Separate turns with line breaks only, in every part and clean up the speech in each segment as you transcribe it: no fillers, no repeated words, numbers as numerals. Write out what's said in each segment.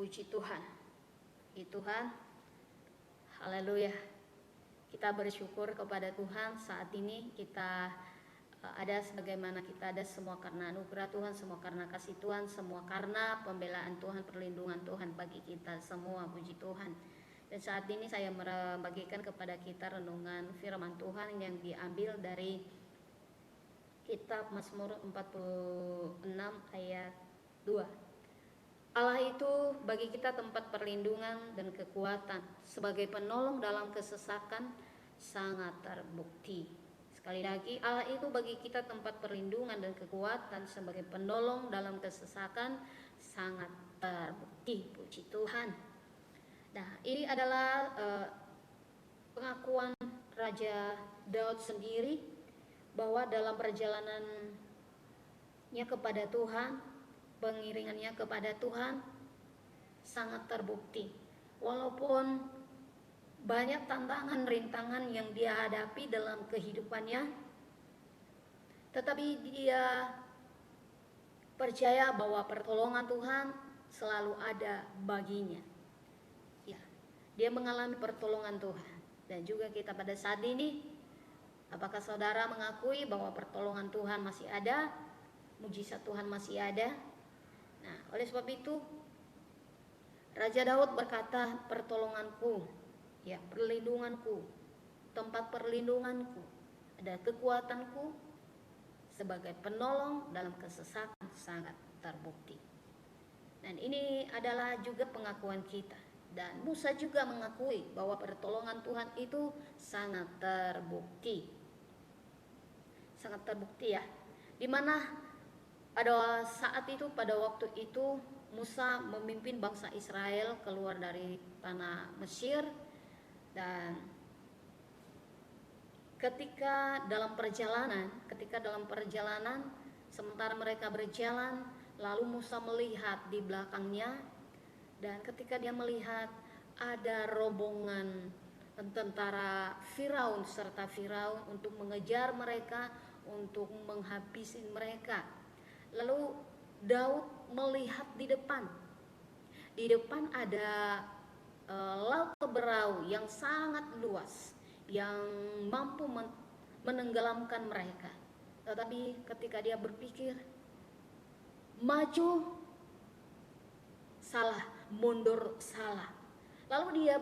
Puji Tuhan. Puji Tuhan. Haleluya. Kita bersyukur kepada Tuhan saat ini kita ada sebagaimana kita ada semua karena anugerah Tuhan, semua karena kasih Tuhan, semua karena pembelaan Tuhan, perlindungan Tuhan bagi kita semua. Puji Tuhan. Dan saat ini saya membagikan kepada kita renungan firman Tuhan yang diambil dari kitab Mazmur 46 ayat 2. Allah itu bagi kita tempat perlindungan dan kekuatan, sebagai penolong dalam kesesakan sangat terbukti. Sekali lagi, Allah itu bagi kita tempat perlindungan dan kekuatan, sebagai penolong dalam kesesakan sangat terbukti. Puji Tuhan. Nah, ini adalah pengakuan Raja Daud sendiri bahwa dalam perjalanannya kepada Tuhan, pengiringannya kepada Tuhan sangat terbukti. Walaupun banyak tantangan, rintangan yang dia hadapi dalam kehidupannya, tetapi dia percaya bahwa pertolongan Tuhan selalu ada baginya. Ya, dia mengalami pertolongan Tuhan. Dan juga kita pada saat ini, apakah saudara mengakui bahwa pertolongan Tuhan masih ada, mujizat Tuhan masih ada? Nah, oleh sebab itu Raja Daud berkata, pertolonganku, ya, perlindunganku, tempat perlindunganku, ada kekuatanku sebagai penolong dalam kesesakan sangat terbukti. Dan ini adalah juga pengakuan kita. Dan Musa juga mengakui bahwa pertolongan Tuhan itu sangat terbukti. Sangat terbukti ya. Di mana pada saat itu, pada waktu itu Musa memimpin bangsa Israel keluar dari tanah Mesir, dan ketika dalam perjalanan sementara mereka berjalan, lalu Musa melihat di belakangnya, dan ketika dia melihat ada rombongan tentara Firaun serta Firaun untuk mengejar mereka, untuk menghabisi mereka. Lalu Daud melihat di depan ada laut berau yang sangat luas, yang mampu menenggelamkan mereka. Tetapi ketika dia berpikir, maju salah, mundur salah. Lalu dia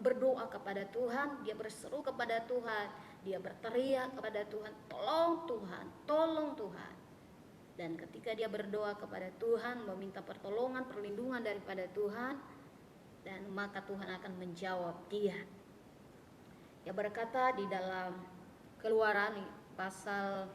berdoa kepada Tuhan, dia berseru kepada Tuhan, dia berteriak kepada Tuhan, tolong Tuhan, tolong Tuhan. Dan ketika dia berdoa kepada Tuhan, meminta pertolongan, perlindungan daripada Tuhan, dan maka Tuhan akan menjawab dia. Dia berkata di dalam Keluaran pasal,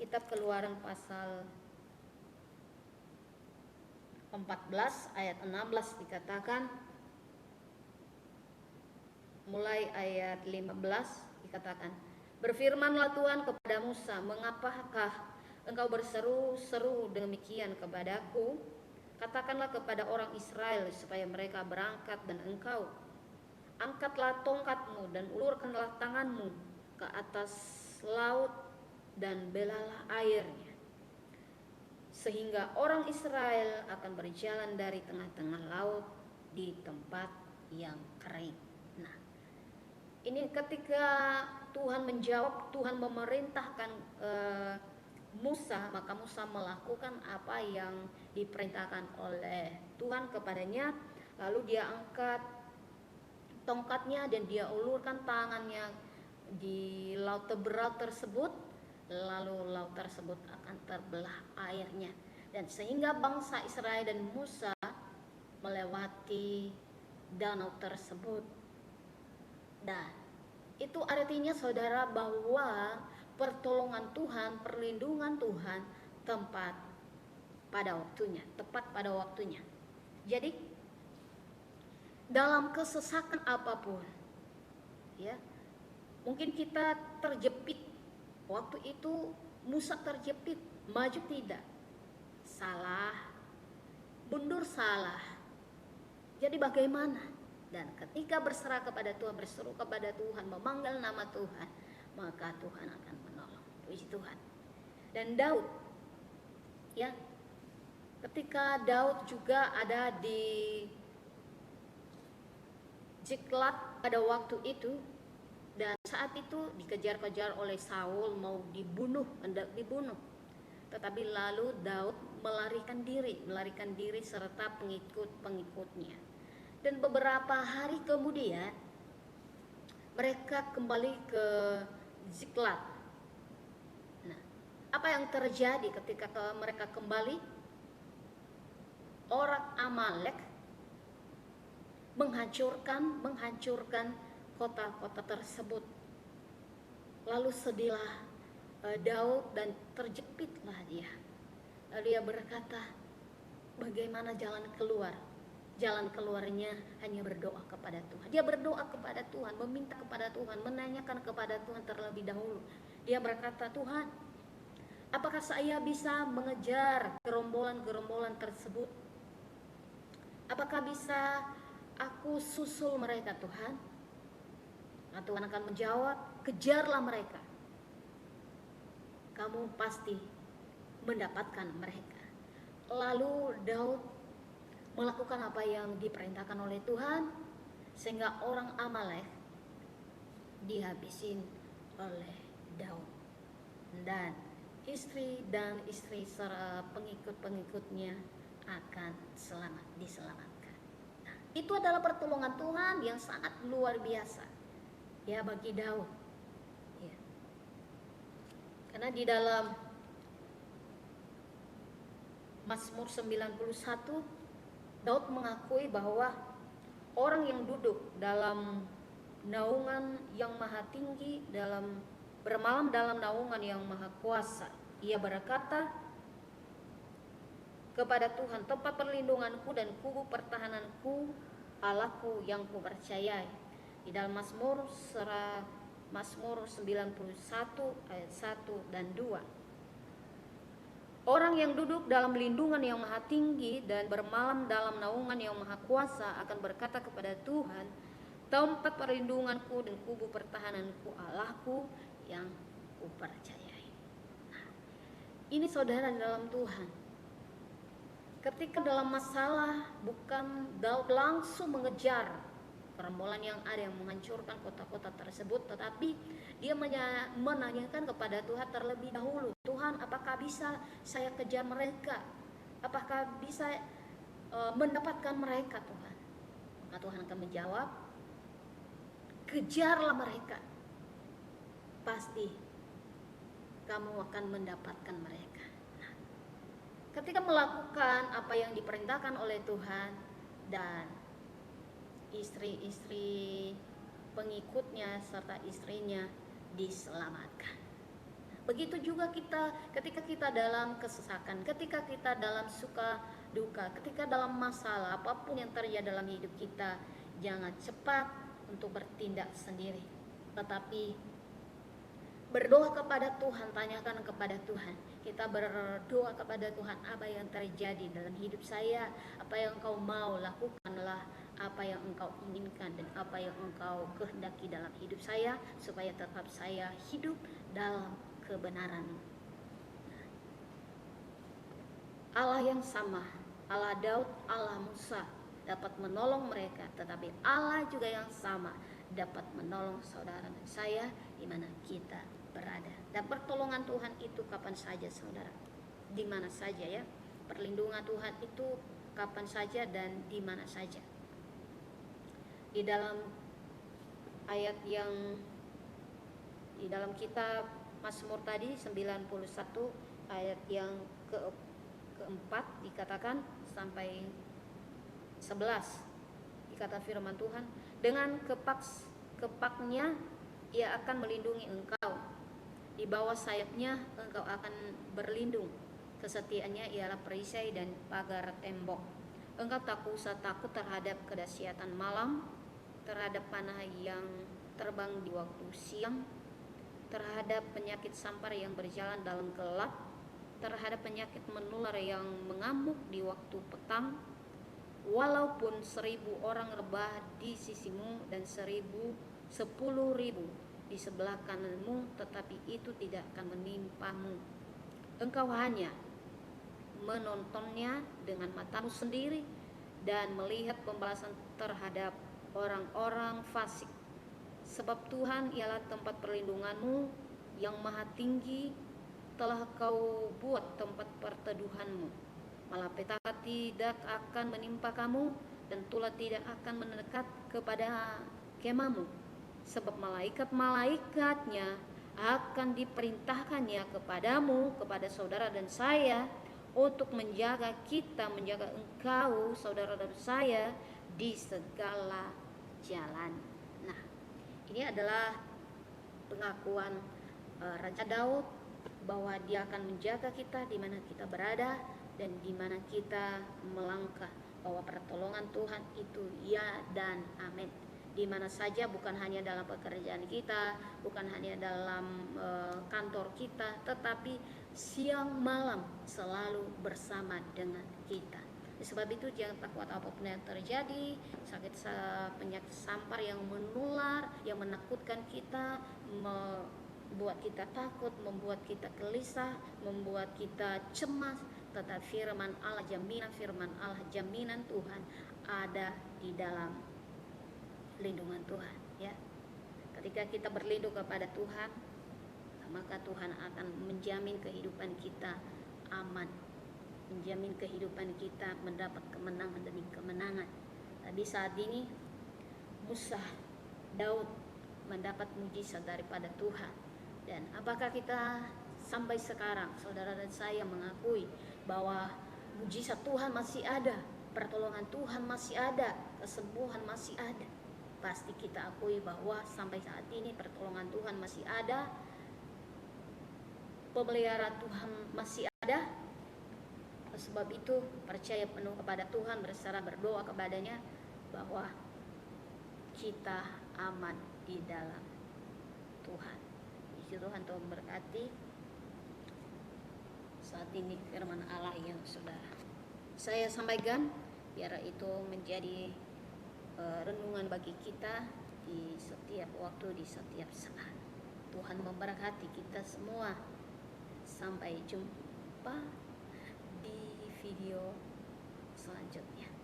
kitab Keluaran pasal 14 ayat 16 dikatakan, mulai ayat 15 dikatakan, berfirmanlah Tuhan kepada Musa, mengapakah engkau berseru-seru demikian kepadaku? Katakanlah kepada orang Israel supaya mereka berangkat, dan engkau angkatlah tongkatmu dan ulurkanlah tanganmu ke atas laut dan belalah airnya, sehingga orang Israel akan berjalan dari tengah-tengah laut di tempat yang kering. Nah, ini ketika Tuhan menjawab, Tuhan memerintahkan Musa, maka Musa melakukan apa yang diperintahkan oleh Tuhan kepadanya. Lalu dia angkat tongkatnya dan dia ulurkan tangannya di laut berau tersebut, lalu laut tersebut akan terbelah airnya, dan sehingga bangsa Israel dan Musa melewati danau tersebut. Dan itu artinya saudara bahwa pertolongan Tuhan, perlindungan Tuhan tepat pada waktunya. Jadi dalam kesesakan apapun, ya, mungkin kita terjepit. Waktu itu Musa terjepit, maju tidak, salah, mundur salah. Jadi bagaimana? Dan ketika berserah kepada Tuhan, berseru kepada Tuhan, memanggil nama Tuhan, maka Tuhan akan menolong. Puji Tuhan. Dan Daud, ya, Ketika Daud juga ada di Ziklag pada waktu itu, dan saat itu dikejar-kejar oleh Saul, mau dibunuh, hendak dibunuh. Tetapi lalu Daud melarikan diri serta pengikut-pengikutnya. Dan beberapa hari kemudian mereka kembali ke Ziklag. Nah, apa yang terjadi ketika mereka kembali? Orang Amalek menghancurkan kota-kota tersebut. Lalu sedihlah Daud dan terjepitlah dia. Lalu dia berkata, bagaimana jalan keluar? Jalan keluarnya hanya berdoa kepada Tuhan. Dia berdoa kepada Tuhan, meminta kepada Tuhan, menanyakan kepada Tuhan terlebih dahulu. Dia berkata, Tuhan, apakah saya bisa mengejar gerombolan-gerombolan tersebut? Apakah bisa aku susul mereka, Tuhan? Nah, Tuhan akan menjawab, kejarlah mereka. Kamu pasti mendapatkan mereka. Lalu Daud melakukan apa yang diperintahkan oleh Tuhan, sehingga orang Amalek dihabisin oleh Daud. Dan istri serta pengikut-pengikutnya akan diselamatkan. Nah, itu adalah pertolongan Tuhan yang sangat luar biasa ya bagi Daud. Ya. Karena di dalam Mazmur 91 Daud mengakui bahwa orang yang duduk dalam naungan yang maha tinggi, bermalam dalam naungan yang maha kuasa, ia berkata kepada Tuhan, tempat perlindunganku dan kubu pertahananku, Allahku yang kupercayai. Di dalam Mazmur 91 ayat 1 dan 2. Orang yang duduk dalam lindungan yang maha tinggi dan bermalam dalam naungan yang maha kuasa akan berkata kepada Tuhan, tempat perlindunganku dan kubu pertahananku, Allahku yang kupercayai. Nah, ini saudara dalam Tuhan. Ketika dalam masalah, bukan Daud langsung mengejar gerombolan yang ada yang menghancurkan kota-kota tersebut, tetapi dia menanyakan kepada Tuhan terlebih dahulu, Tuhan, apakah bisa saya kejar mereka? Apakah bisa mendapatkan mereka, Tuhan? Maka Tuhan akan menjawab, kejarlah mereka, pasti kamu akan mendapatkan mereka. Ketika melakukan apa yang diperintahkan oleh Tuhan dan istri-istri pengikutnya serta istrinya diselamatkan. Begitu juga kita ketika kita dalam kesesakan, ketika kita dalam suka duka, ketika dalam masalah apapun yang terjadi dalam hidup kita, jangan cepat untuk bertindak sendiri, tetapi berdoa kepada Tuhan, tanyakan kepada Tuhan. Kita berdoa kepada Tuhan, apa yang terjadi dalam hidup saya, apa yang Engkau mau, lakukanlah apa yang Engkau inginkan dan apa yang Engkau kehendaki dalam hidup saya, supaya tetap saya hidup dalam kebenaran. Allah yang sama, Allah Daud, Allah Musa dapat menolong mereka, tetapi Allah juga yang sama dapat menolong saudara dan saya di mana kita berada. Dan pertolongan Tuhan itu kapan saja saudara, di mana saja ya. Perlindungan Tuhan itu kapan saja dan di mana saja. Di dalam ayat yang di dalam kitab Mazmur tadi 91 ayat yang keempat dikatakan sampai 11, dikata firman Tuhan, dengan kepaknya ia akan melindungi engkau, di bawah sayapnya engkau akan berlindung, kesetiaannya ialah perisai dan pagar tembok. Engkau tak usah takut terhadap kedahsyatan malam, terhadap panah yang terbang di waktu siang, terhadap penyakit sampar yang berjalan dalam gelap, terhadap penyakit menular yang mengamuk di waktu petang. Walaupun 1000 orang rebah di sisimu dan 10.000 di sebelah kananmu, tetapi itu tidak akan menimpamu. Engkau hanya menontonnya dengan matamu sendiri dan melihat pembalasan terhadap orang-orang fasik. Sebab Tuhan ialah tempat perlindunganmu yang maha tinggi, telah kau buat tempat perteduhanmu. Malapetaka tidak akan menimpa kamu dan tulah tidak akan mendekat kepada kemahmu. Sebab malaikat-malaikatnya akan diperintahkannya kepadamu, kepada saudara dan saya, untuk menjaga kita, menjaga engkau, saudara dan saya, di segala jalan. Nah, ini adalah pengakuan Raja Daud bahwa dia akan menjaga kita di mana kita berada dan di mana kita melangkah, bahwa pertolongan Tuhan itu ya dan amin. Di mana saja, bukan hanya dalam pekerjaan kita, bukan hanya dalam kantor kita, tetapi siang malam selalu bersama dengan kita. Sebab itu jangan takut apapun yang terjadi, penyakit sampar yang menular, yang menakutkan kita, membuat kita takut, membuat kita gelisah, membuat kita cemas. Tetapi firman Allah, jaminan Tuhan ada di dalam lindungan Tuhan, ya. Ketika kita berlindung kepada Tuhan, maka Tuhan akan menjamin kehidupan kita aman, menjamin kehidupan kita mendapat kemenangan demi kemenangan. Tadi saat ini Daud mendapat mujizat daripada Tuhan. Dan apakah kita sampai sekarang, saudara dan saya, mengakui bahwa mujizat Tuhan masih ada, pertolongan Tuhan masih ada, kesembuhan masih ada? Pasti kita akui bahwa sampai saat ini pertolongan Tuhan masih ada, pemeliharaan Tuhan masih ada. Sebab itu percaya penuh kepada Tuhan, berserah berdoa kepadanya bahwa kita aman di dalam Tuhan. Puji Tuhan, Tuhan berkati. Saat ini firman Allah yang sudah saya sampaikan, biar itu menjadi renungan bagi kita di setiap waktu, di setiap saat. Tuhan memberkati kita semua. Sampai jumpa di video selanjutnya.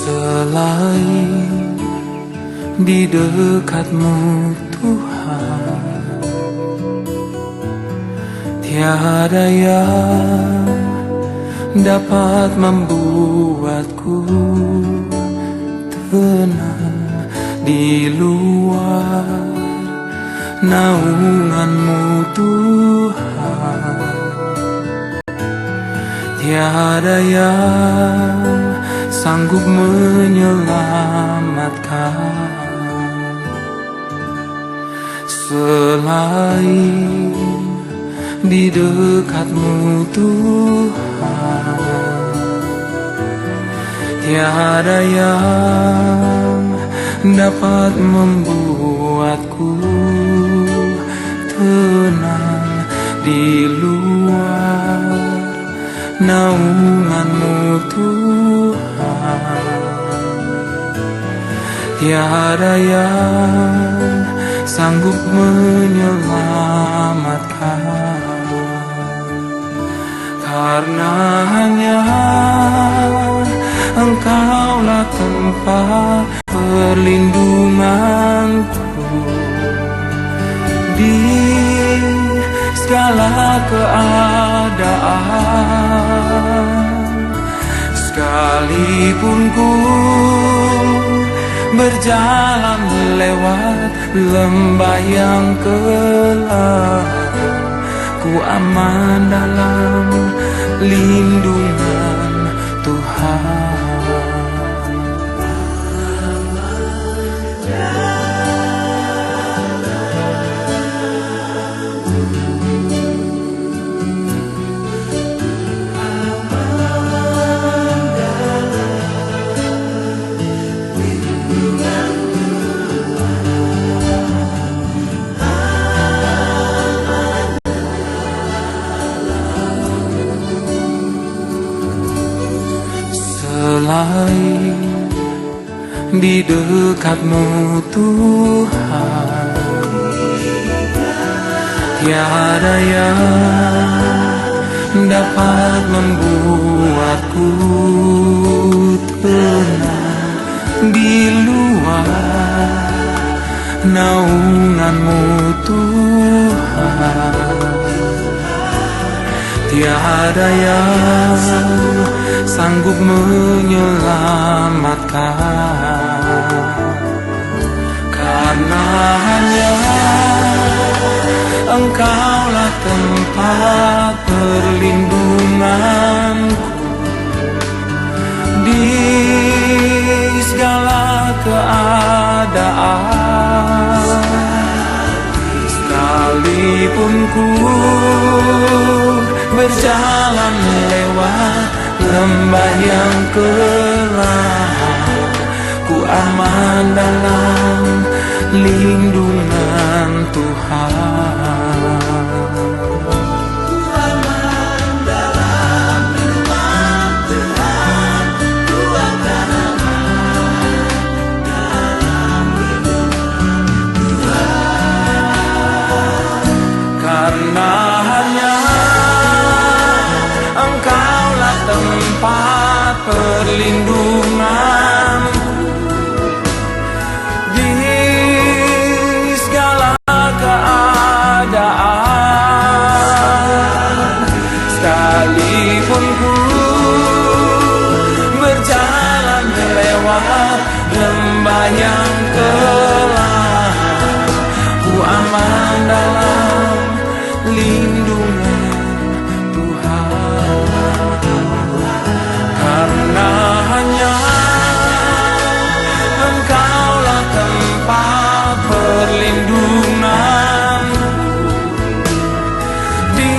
Selain di dekatmu Tuhan, tiada yang dapat membuatku tenang di luar naunganmu Tuhan. Tiada yang sanggup menyelamatkan selain di dekatmu Tuhan. Tiada yang dapat membuatku tenang di luar naungan-Mu Tuhan. Tiada yang sanggup menyelamatkan, karena hanya Engkaulah tempat perlindunganku di segala keadaan. Sekalipun ku berjalan lewat lembah yang gelap, ku aman dalam lindungan Tuhan. Selain di dekat-Mu Tuhan, tiada yang dapat membuatku tenang di luar naungan-Mu Tuhan. Tiada yang sanggup menyelamatkan, karena hanya Engkaulah tempat perlindunganku di segala keadaan. Sekalipun ku berjalan lewat lembah yang gelap, ku aman dalam lindungan Tuhan. Karena hanya Engkaulah tempat perlindungan di segala keadaan. Sekalipun ku berjalan lewat lembah yang gelap, ku aman dalam lindungan Tuhan. Karena hanya Engkaulah tempat perlindungan di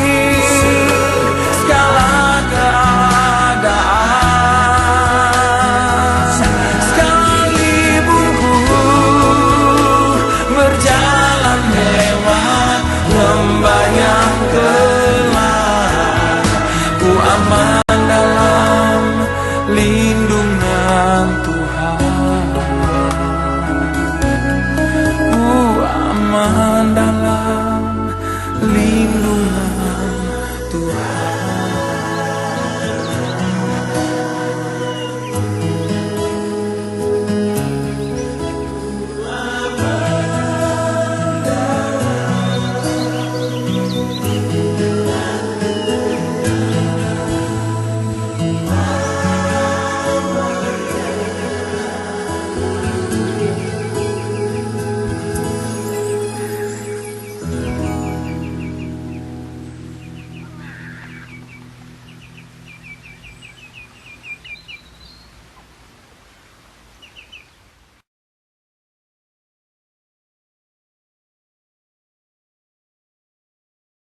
segala keadaan. Sekalipun ku berjalan lewat lembah yang gelap, ku aman dalam lindungan